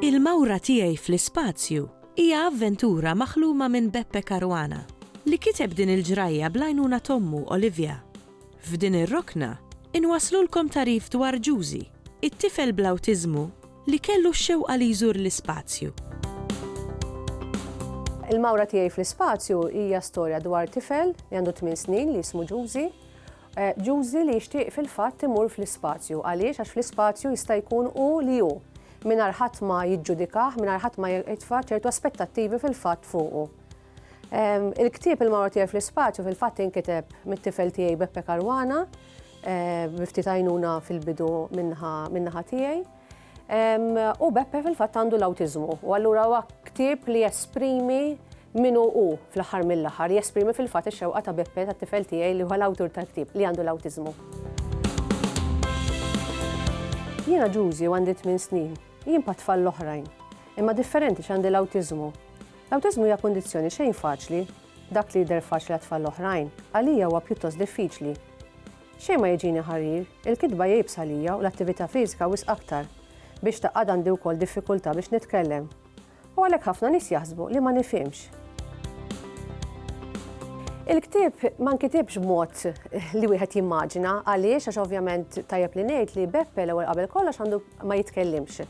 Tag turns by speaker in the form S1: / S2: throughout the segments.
S1: Il-mawra tiegħi fl-ispazju hija avventura maħluma minn Beppe Caruana li kiteb din il-ġrajja bl-għajnuna Tommu Olivia. F'din ir-rokna inwaslulkom tarif dwar Giusy, it-tifel bl-awtiżmu li kellu x-xewqa li jżur l-ispazju.
S2: Il-mawra tiegħi fl-ispazju hija storja dwar tifel li għandu 8 snin li jismu Giusy. Giusy li jixtieq fil-fatt imur fl-ispazju għaliex għax fl-ispazju jista' jkun hu li hu mingħajr ħadd ma jiġġudikah, mingħajr ħadd ma jitfa' ċertu aspettattivi fil-fatt fuqu. Il-ktieb il-mawra tiegħi fl-ispazju fil-fatt inkiteb mit-tifel tiegħi Beppe Caruana, biftit għajnuna fil-bidu min-naħa tiegħi. U Beppe fil-fatt għandu l-awtiżmu u allura huwa ktieb li jesprimi minnu hu fl-aħħar mill-aħħar, jesprimi fil-fatt ix-xewqa ta' Beppe tat-tifel tiegħi li huwa l-awtur tal-ktieb li għandu l-awtiżmu. Jiena Giusy għandi 8 snin. Jien pa' tfal l-oħrajn, imma differenti x'għandi l-awtiżmu. L-awtiżmu hija kundizzjoni xejn faċli, dak li jidher faċli għat-tfal l-oħrajn, għalija huwa pjuttost diffiċli. Xejn ma jiġini ħarir, il-kitba jibsa għalija u l-attività fiżika wisq aktar biex taqgħad għandi wkoll diffikultà biex nitkellem. U għalhekk ħafna nies jaħsbu li ma nifhimx. Il-ktieb ma nkitibx b'mod li wieħed jimmaġina għaliex għax ovvjament tajjeb li ngħid li Beppe l-ewwel qabel kollox għandu ma jitkellimx.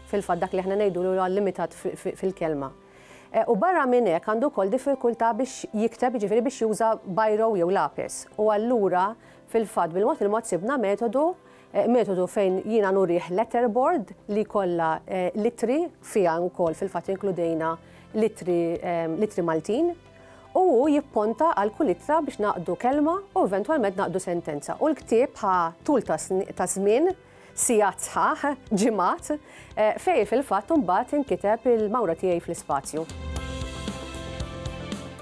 S2: Fil-fatt dak li aħna ngħidu li huwa limitat fil-kelma. U barra minn hekk għandu wkoll diffikultà biex jikteb, jiġifieri biex juża biro jew lapis. U allura fil-fatt bil-mod sibna metodu fejn jiena nurih letterboard li kollha litri fiha wkoll fil-fatt inkludejna litri Maltin. U jipponta għal kull ittra biex naqdu kelma u eventwalment naqdu sentenza. U l-ktieb tul ta' żmien sigħat sħaħ, ġimgħat, fejn fil-fatt imbagħad inkiteb il-mawra tiegħi fl-ispazju.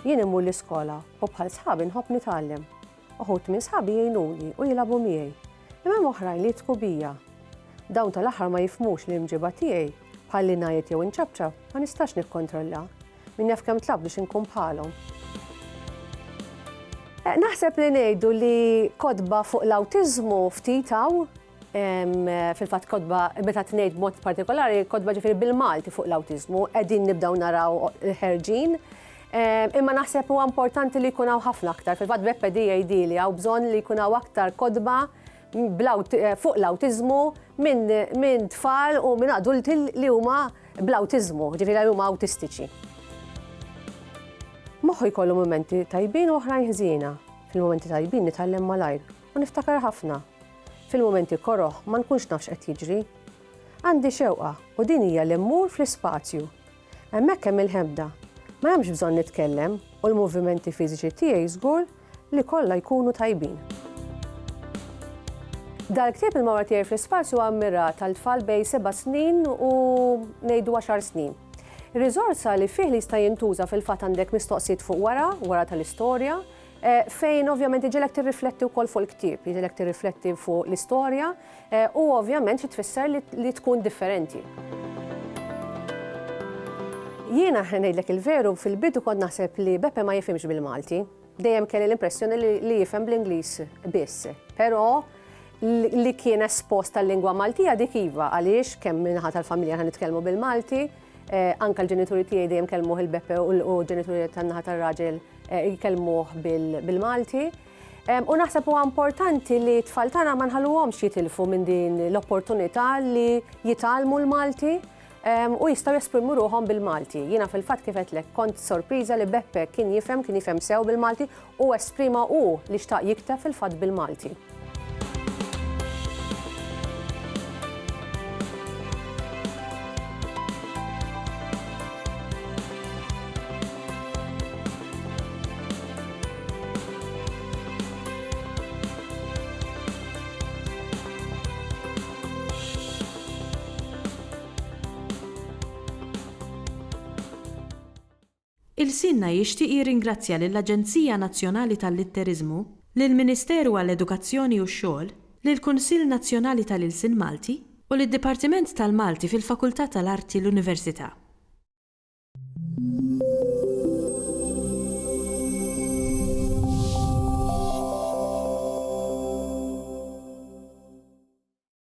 S2: Jien immur l-iskola u bħal sħabi nħobb nitgħallem. Uħud minn sħabi jgħinuni u jilagħbu miegħi. Imma oħrajn li jtku bija. Dawn tal-aħħar ma jifhmux li mġiba tiegħi bħal li ngħid jew inċabċab ma nistax nikkontrolla. Min jaf kemm tlab biex inkun bħalhom. Naħseb li ngħidu li kodba fuq l-awtiżmu ftit hawn fil-fatt kodba meta tngħid b'mod partikolari kodba ġifieri bil-Malti fuq l-awtiżmu qegħdin nibdew naraw ħerġin. Imma naħseb huwa importanti li jkun hawn ħafna aktar. Fil-fatt Beppe jgħidili hawn bżonn li jkun hawn aktar kodba fuq l-awtiżmu minn tfal u minn adulti li huma bl-awtiżmu, ġifieri li huma awtistiċi. Moħħu jkollu momenti tajbin u oħrajn ħżiena. Fil-momenti tajbin nitgħallem malajr u niftakar ħafna. Fil-momenti korroħ ma nkunx nafx qed jiġri. Għandi xewqa u din hija li mmur fl-ispazju. Hemmhekk hemm il-ħebda. Ma hemmx bżonn nitkellem u l-movimenti fiżiċi tiegħi żgur li kollha jkunu tajbin. Dal-ktieb il-mawra tiegħi fl-ispazju ammira tal-tfal bejn 7 snin u ngħidu 10 snin. Ir-riżorsa li fih li jista' jintuża fil-fatt għandek mistoqsijiet fuq wara tal-istorja, fejn ovvjament iġilek tirrifletti wkoll fuq il-ktieb, iġilek tirrifletti fuq l-istorja u ovvjament xi tfisser li tkun differenti. Jiena ngħidlek il-veru fil-bidu kont naħseb li Beppe ma jifhimx bil-Malti. Dejjem kelli l-impressjoni li jifhem bl-Ingliż biss. Però li kien espost tal-lingwa Maltija dik iva għaliex kemm minħa tal-familja ħan nitkellmu bil-Malti, anke l-ġenituri tiegħi dejjem kellmuh il-Beppe u l-ġenituri tan-naħa tar-raġel jkellmuh bil-Malti. U naħseb huwa importanti li t-tfal tagħna ma nħalluhomx jitilfu minn din l-opportunità li jitgħallmu l-Malti u jistgħu jesprimu ruħhom bil-Malti. Jiena fil-fatt kif qedlek kont sorpriża li Beppe kien jifhem sew bil-Malti u esprima hu li xtaq jikteb fil-fatt bil-Malti.
S1: Il-Sinna jixtieq jirringrazzja lill-Aġenzija Nazzjonali tal-Litteriżmu, lill-Ministeru għall-Edukazzjoni u x-Xogħol, lill-Kunsill Nazzjonali tal-Ilsien Malti u lid-Dipartiment tal-Malti fil-Fakultà tal-Arti l-Università.